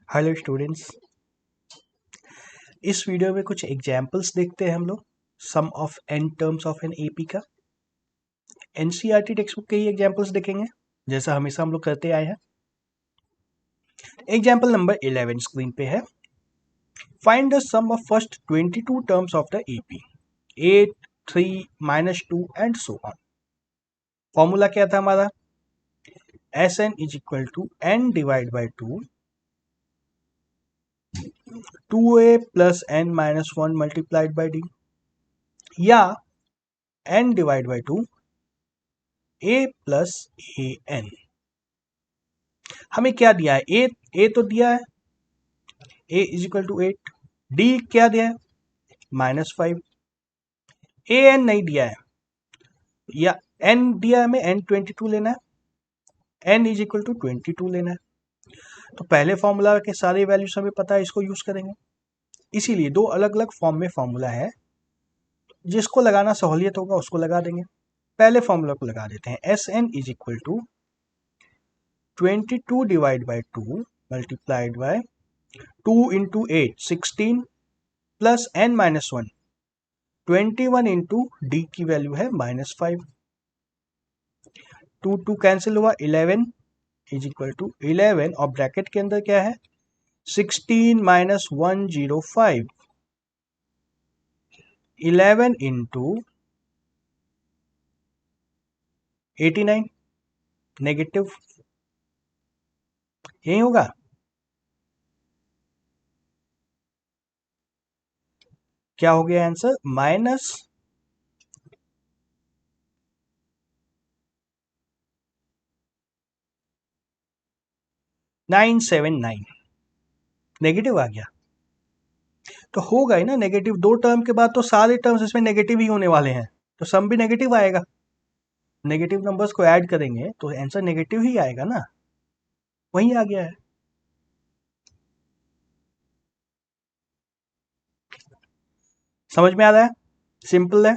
Hello students, इस video में कुछ एग्जाम्पल्स देखते हैं हम लोग sum of n terms of n AP का। एनसीईआरटी टेक्स्ट बुक के ही एग्जाम्पल्स देखेंगे जैसा हमेशा हम लोग करते आए हैं। एग्जाम्पल नंबर 11 स्क्रीन पे है। Find the sum of first 22 terms of the AP 8, 3, -2 and so on. Formula क्या था हमारा? S n is equal to n divide by 2a plus n minus 1 multiplied by d, या n divide by 2 a plus a n. हमें क्या दिया है? A तो दिया है, a is equal to 8। D क्या दिया है? -5। ए एन नहीं दिया है, या n दिया है, हमें n 22 लेना है, n इज इक्वल टू 22 लेना है। तो पहले फॉर्मूला के सारे वैल्यूज हमें पता है, इसको यूज करेंगे। इसीलिए दो अलग अलग फॉर्म में फॉर्मूला है, जिसको लगाना सहूलियत होगा उसको लगा देंगे। पहले फॉर्मूला को लगा देते हैं। S n is equal to 22 divide by 2 multiplied by 2 into 8 16 plus n minus 1 21 into d की वैल्यू है -5। 2 कैंसिल हुआ, 11 इज इक्वल टू 11 और ब्रैकेट के अंदर क्या है? 16 माइनस 105 11 इंटू 89 नेगेटिव, यही होगा। क्या हो गया आंसर? माइनस 979 नेगेटिव आ गया। तो होगा ही ना नेगेटिव, दो टर्म के बाद तो सारे टर्म्स इसमें नेगेटिव ही होने वाले हैं, तो सम भी नेगेटिव आएगा। नेगेटिव नंबर्स को ऐड करेंगे तो आंसर नेगेटिव ही आएगा ना, वही आ गया है। समझ में आ रहा है? सिंपल है।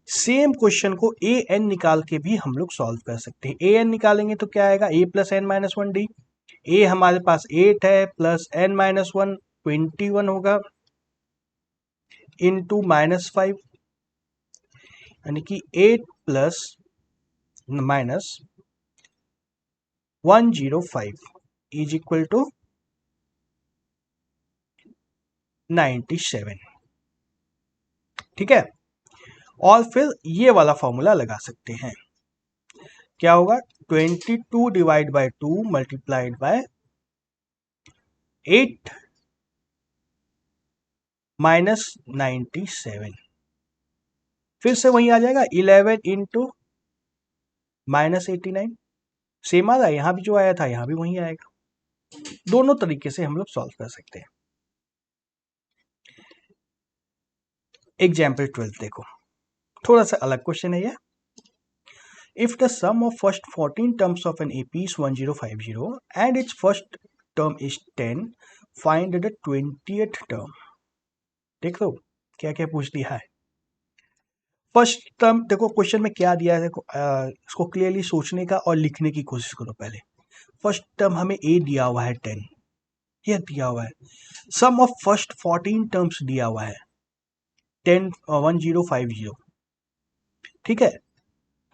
सेम क्वेश्चन को ए एन निकाल के भी हम लोग सॉल्व कर सकते हैं। ए एन निकालेंगे तो क्या आएगा? ए प्लस एन माइनस 1 डी। ए हमारे पास 8 है, प्लस एन माइनस 1 21 होगा, इंटू -5, यानी कि 8 plus minus 105 is equal to 97। ठीक है, और फिर ये वाला फॉर्मूला लगा सकते हैं। क्या होगा? 22 divide by 2 multiplied bye 8 minus 97, फिर से वही आ जाएगा 11 इंटू -89। सेम आ रहा है, यहां भी जो आया था यहां भी वही आएगा। दोनों तरीके से हम लोग सॉल्व कर सकते हैं। एग्जाम्पल 12 देखो, थोड़ा सा अलग क्वेश्चन है ये। If the sum of first 14 terms of an AP is 1050 and its first term is 10, find the 20th term। देख लो क्या क्या पूछ दिया है। फर्स्ट टर्म देखो, क्वेश्चन में क्या दिया है, देखो इसको क्लियरली सोचने का और लिखने की कोशिश करो। पहले फर्स्ट टर्म हमें ए दिया हुआ है 10, यह दिया हुआ है। सम ऑफ फर्स्ट 14 टर्म्स दिया हुआ है 1050। ठीक है,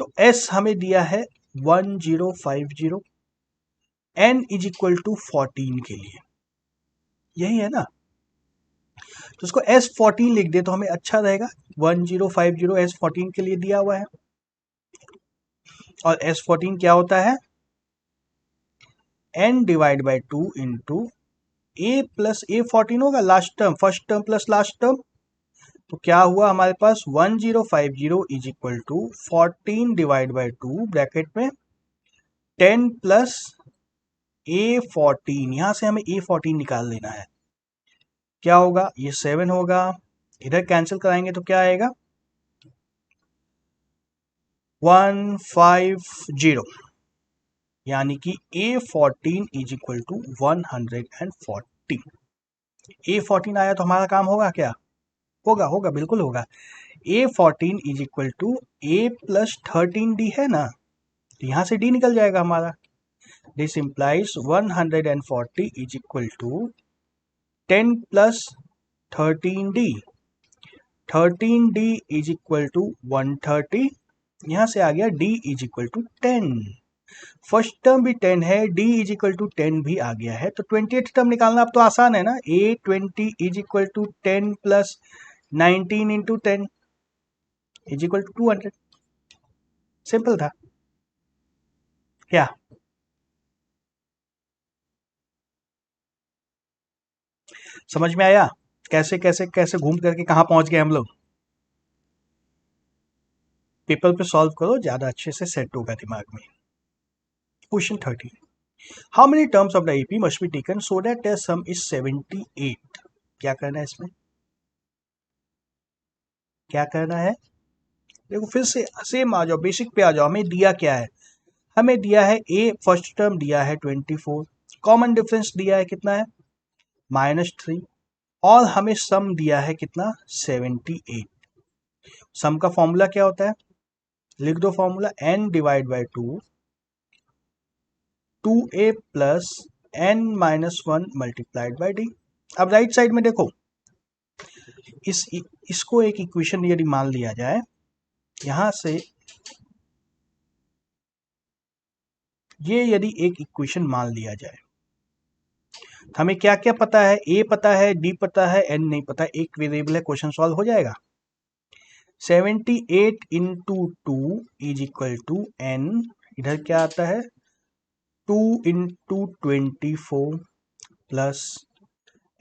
तो एस हमें दिया है 1050, एन इज इक्वल टू 14 के लिए, यही है ना। तो इसको S14 लिख दे तो हमें अच्छा रहेगा। 1050 S14 के लिए दिया हुआ है, और S14 क्या होता है? n divide by 2 into a plus A14 होगा, last term, first term plus last term. तो क्या हुआ हमारे पास? 1050 is equal to 14 divide by 2 bracket में 10 प्लस A14, यहां से हमें A14 निकाल लेना है। क्या होगा? ये 7 होगा, इधर कैंसिल कराएंगे तो क्या आएगा? 150, यानी कि A14 is equal to 140। A14 आया तो हमारा काम होगा क्या? होगा, बिल्कुल होगा। A14 is equal to A plus 13D है ना, तो यहां से D निकल जाएगा हमारा। This implies 140 is equal to 10 plus 13D. 13D is equal to 130. यहाँ से आ गया D is equal to 10. First term भी 10 है, D इज इक्वल टू 10 भी आ गया है, तो 28 टर्म निकालना अब तो आसान है ना. A20 is equal to 10 plus 19 into 10 is equal to 200. Simple था क्या? समझ में आया कैसे कैसे कैसे घूम करके कहाँ पहुंच गए हम लोग? पेपर पे सॉल्व करो, ज्यादा अच्छे से सेट होगा दिमाग में. Question 13. How many terms of the AP must be taken so that the some is 78? क्या करना है इसमें? क्या करना है? देखो फिर से सेम आ जाओ, बेसिक पे आ जाओ. हमें दिया क्या है? हमें दिया है ए, फर्स्ट टर्म दिया है 24, कॉमन डिफरेंस दिया है कितना है? -3, और हमें सम दिया है कितना? 78. सम का फॉर्मूला क्या होता है? लिख दो formula, n divide by 2, 2a plus n-1 multiplied by D. अब राइट साइड में देखो, इसको एक इक्वेशन यदि मान लिया जाए, यहां से ये यदि एक इक्वेशन मान लिया जाए, हमें क्या क्या पता है? ए पता है, डी पता है, एन नहीं पता, एक वेरिएबल है, क्वेश्चन सॉल्व हो जाएगा. 78 into 2 is equal to n, इधर क्या आता है? 2 इंटू 24 प्लस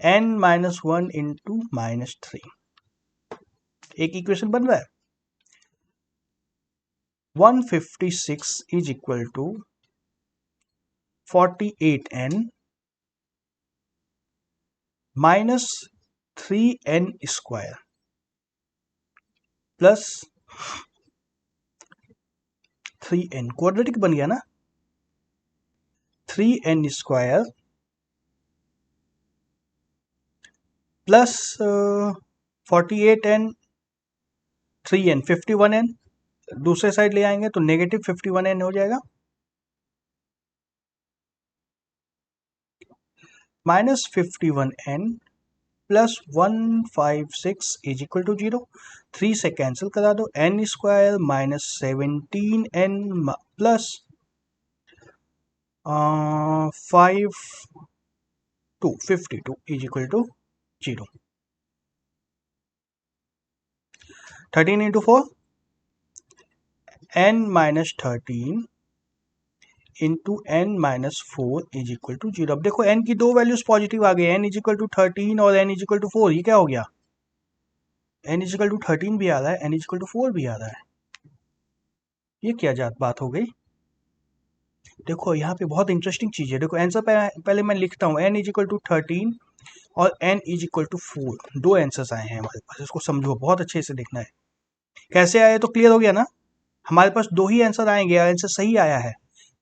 n-1 इंटू -3. एक इक्वेशन बन रहा है. 156 is equal to 48n minus 3n square plus 3n. Quadratic बन गया ना? 3n square plus 48n, 3n 51n, दूसरे साइड ले आएंगे तो नेगेटिव 51n हो जाएगा, minus 51n plus 156 is equal to 0. 3 से कैंसिल करा दो, n square minus 17n plus 52 is equal to 0. 13 into 4, n-13 into n-4 is equal to 0. अब देखो n की दो वैल्यूज पॉजिटिव आ गई, n इज इक्वल टू 13 और n इज इक्वल टू 4. ये क्या हो गया? n इज इक्वल टू 13 भी आ रहा है, n इज इक्वल टू 4 भी आ रहा है. ये क्या बात हो गई? देखो यहाँ पे बहुत इंटरेस्टिंग चीज है. देखो आंसर पहले मैं लिखता हूँ, n इज इक्वल टू 13 और n इज इक्वल टू 4. दो आंसर्स आए हैं हमारे पास, इसको समझो, बहुत अच्छे से देखना है. कैसे आए तो क्लियर हो गया ना? हमारे पास दो ही आंसर आएंगे, आंसर सही आया है.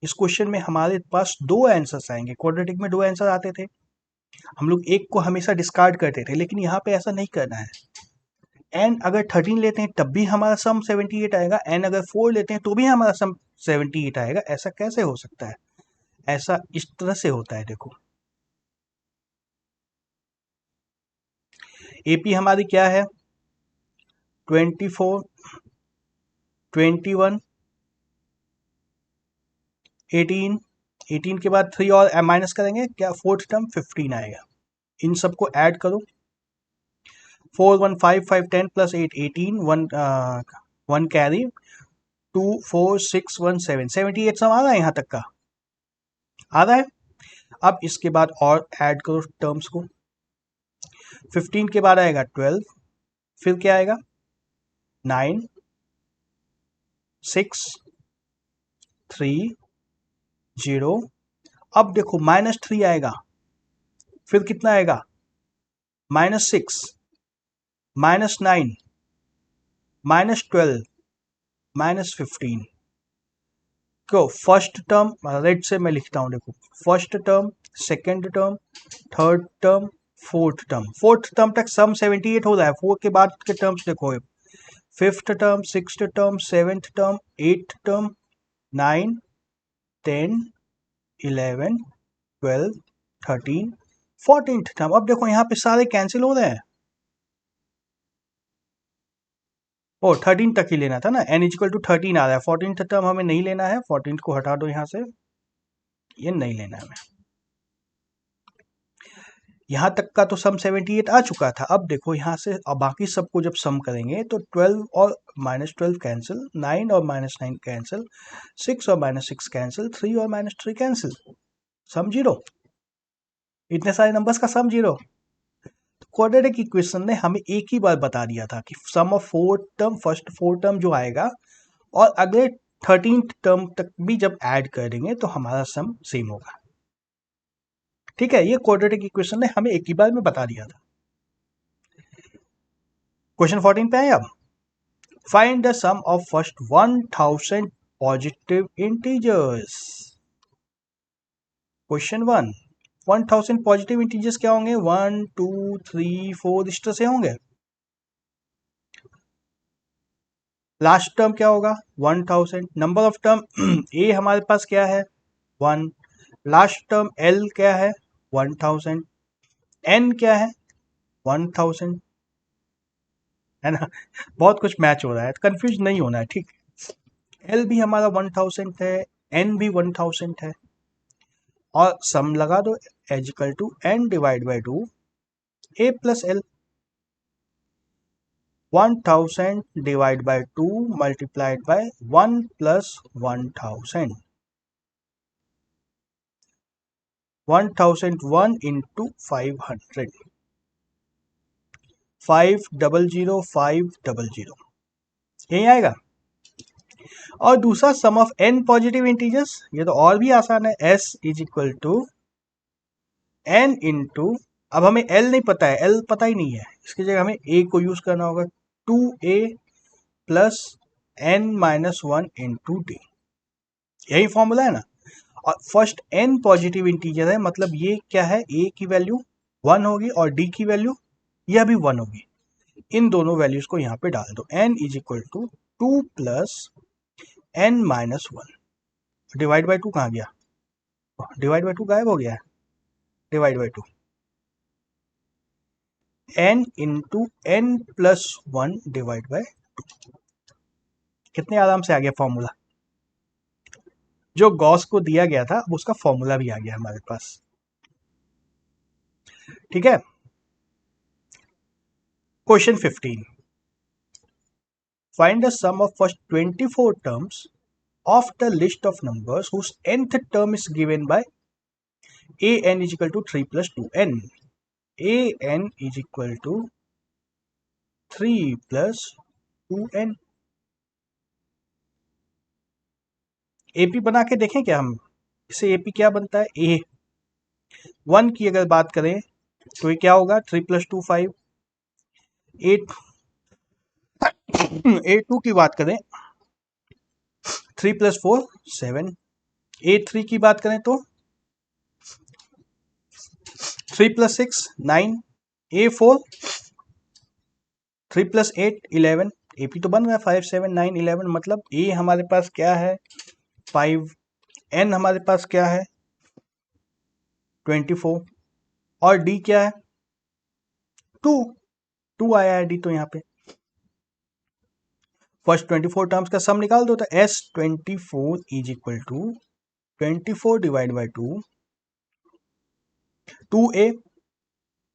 इस क्वेश्चन में हमारे पास दो आंसर्स आएंगे. क्वाड्रेटिक में दो आंसर आते थे, हम लोग एक को हमेशा डिस्कार्ड करते थे, लेकिन यहाँ पे ऐसा नहीं करना है. n अगर 13 लेते हैं तब भी हमारा सम 78 आएगा, n अगर 4 लेते हैं तो भी हमारा सम 78 आएगा. ऐसा कैसे हो सकता है? ऐसा इस तरह से होता है. देखो एपी हमारी क्या है? 24, 21, 18, 18 के बाद 3 और माइनस करेंगे, क्या फोर्थ टर्म 15 आएगा. इन सबको ऐड करो, 4 1 5 5 10 प्लस 8 18, 1 कैरी, 2 4 6 1 7, 78 सब आ रहा है. यहाँ तक का आ रहा है. अब इसके बाद और ऐड करो टर्म्स को. 15 के बाद आएगा 12, फिर क्या आएगा? 9 6 3 0. अब देखो -3 आएगा, फिर कितना आएगा? -6, -9, -12, -15. क्यों? फर्स्ट टर्म रेड से मैं लिखता हूं, देखो first term, second term, third term, fourth term. Fourth term तक सम 78 हो रहा है. 4 के बाद के टर्म्स देखो, fifth term, sixth term, seventh term, eighth term, 9, 10, 11, 12, 13, 14th term. अब देखो यहाँ पे सारे कैंसिल हो रहे हैं। ओ 13 तक ही लेना था ना, n इक्वल टू 13 आ रहा है। 14th टर्म हमें नहीं लेना है, 14th को हटा दो यहाँ से, ये नहीं लेना है हमें। यहाँ तक का तो सम 78 आ चुका था। अब देखो यहाँ से अब बाकी सबको जब सम करेंगे तो 12 और -12 कैंसिल, 9 और -9 कैंसिल, 6 और -6 कैंसिल, 3 और -3 कैंसिल, सम जीरो। इतने सारे नंबर्स का सम जीरो। क्वाड्रेटिक इक्वेशन ने हमें एक ही बार बता दिया था कि सम ऑफ 4 टर्म, फर्स्ट 4 टर्म जो आएगा और अगले 13 टर्म तक भी जब ऐड करेंगे तो हमारा सम सेम होगा। ठीक है, ये क्वाड्रेटिक इक्वेशन ने हमें एक ही बार में बता दिया था। क्वेश्चन 14 पे आए अब। Find the sum of first 1000 positive integers. Question 1, 1000 positive integers क्या होंगे? 1 2 3 4 इस तरह से होंगे। लास्ट टर्म क्या होगा? 1000। नंबर ऑफ टर्म ए हमारे पास क्या है? 1। लास्ट टर्म एल क्या है? 1000। एन क्या है? 1000, है ना? बहुत कुछ मैच हो रहा है, कंफ्यूज नहीं होना है, ठीक। एल भी हमारा 1000 है, एन भी 1000 है, और सम लगा दो as equal to n divide by 2 a plus l. 1000 divide by 2 multiplied by 1 plus 1000, 1001 into 500, 500 500, यही आएगा। और दूसरा sum of n positive integers, ये तो और भी आसान है। S is equal to n into, अब हमें एल नहीं पता है, एल पता ही नहीं है, इसकी जगह हमें ए को यूज करना होगा। 2a plus n minus 1 into d, यही फॉर्मूला है ना। और फर्स्ट एन पॉजिटिव इंटीजर है, मतलब ये क्या है, ए की वैल्यू 1 होगी और डी की वैल्यू यह भी 1 होगी। इन दोनों वैल्यूज को यहाँ पे डाल दो। N is equal to 2 plus n minus 1, divide by 2 कहाँ गया? डिवाइड बाई 2 गायब हो गया है। Divide by 2, n into n plus 1 divide by, कितने आराम से आ गया फॉर्मूला। जो गॉस को दिया गया था अब उसका फॉर्मूला भी आ गया हमारे पास। ठीक है, question 15, find the sum of first 24 terms of the list of numbers whose nth term is given by an is equal to 3 plus 2n. an is equal to 3 plus 2n. AP बना के देखें क्या हम? इसे AP क्या बनता है? ए 1 की अगर बात करें तो ये क्या होगा? 3 प्लस 2 5। ए 2 की बात करें 3 प्लस 4 7। ए 3 की बात करें तो 3 प्लस 6 9। ए 4 3 प्लस 8 11। एपी तो बन रहा है 5 7 9 11, मतलब ए हमारे पास क्या है? 5। एन हमारे पास क्या है? 24। और डी क्या है? 2। 2 आया है डी तो यहाँ पे। फर्स्ट 24 टर्म्स का सम निकाल दो, तो S 24 is equal to 24 divide by 2, 2a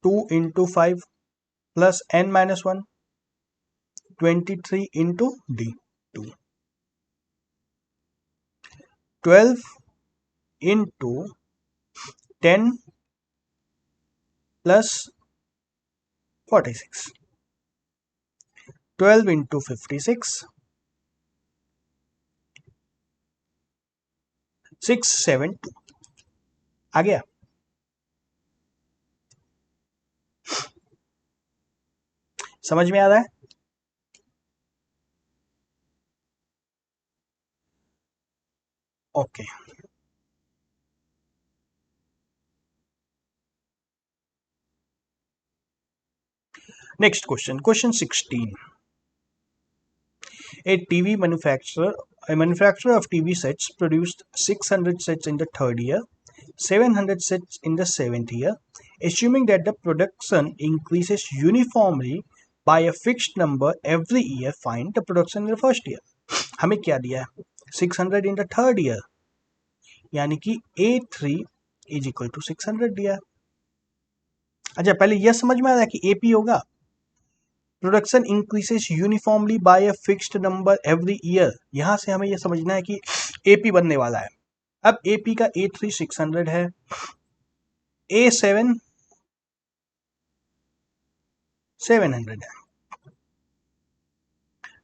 2 into 5 plus n minus 1 23 into d 2, 12 into 10 plus 46, 12 into 56 672 आ गया। समझ में आ रहा है? Okay, next question, question 16, A TV manufacturer, a manufacturer of TV sets produced 600 sets in the third year, 700 sets in the seventh year. Assuming that the production increases uniformly by a fixed number every year, find the production in the first year. हमें क्या दिया है? 600 in the third year, यानी कि A3 is equal to 600 दिया है. अच्छा, पहले यह समझ में आ रहा है कि AP होगा production increases uniformly by a fixed number every year. यहां से हमें यह समझना है कि AP बनने वाला है. अब AP का A3 600 है, A7 700 है,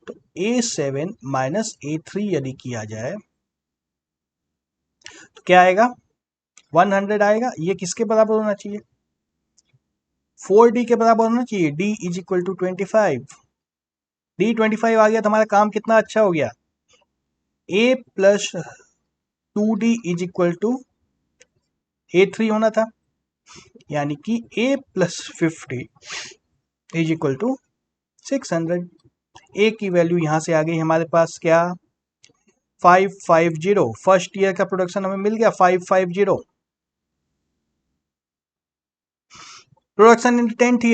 तो A7 माइनस A3 यदि किया जाए तो क्या आएगा? 100 आएगा. ये किसके बराबर होना चाहिए? 4D के बराबर होना चाहिए. D is equal to 25. D 25 आ गया तो हमारा काम कितना अच्छा हो गया. A plus 2D is equal to A3 होना था, यानी कि A plus 50 is equal to 600. A की वैल्यू यहां से आ गई हमारे पास क्या? 550. फर्स्ट ईयर का प्रोडक्शन हमें मिल गया 550. प्रोडक्शन इन 10th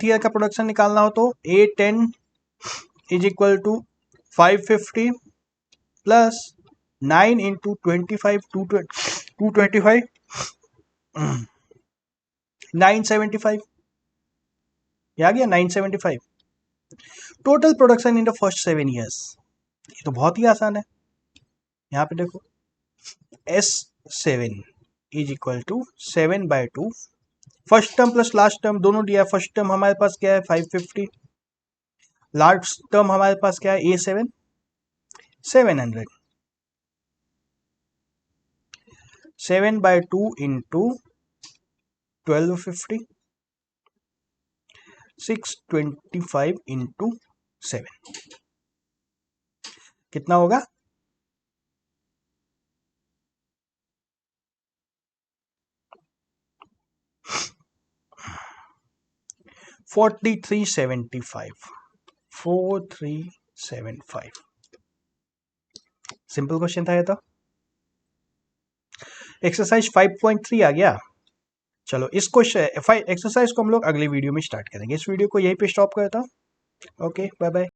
ईयर का प्रोडक्शन निकालना हो तो A10 is equal to 550 plus 9 into 25 225 975. ये आ गया 975. Total production in the first 7 years. ये तो बहुत ही आसान है. यहाँ पे देखो S7 is equal to 7/2. First term plus last term दोनों दिया है. फर्स्ट टर्म हमारे पास क्या है? 550. लास्ट टर्म हमारे पास क्या है? A7 700. 7/2 इंटू 1250 625 इंटू 7 कितना होगा? 4375. 4375. सिंपल क्वेश्चन था ये तो. एक्सरसाइज 5.3 आ गया. चलो इस क्वेश्चन एक्सरसाइज को हम लोग अगली वीडियो में स्टार्ट करेंगे. इस वीडियो को यहीं पे स्टॉप करता हूं. Okay, bye bye.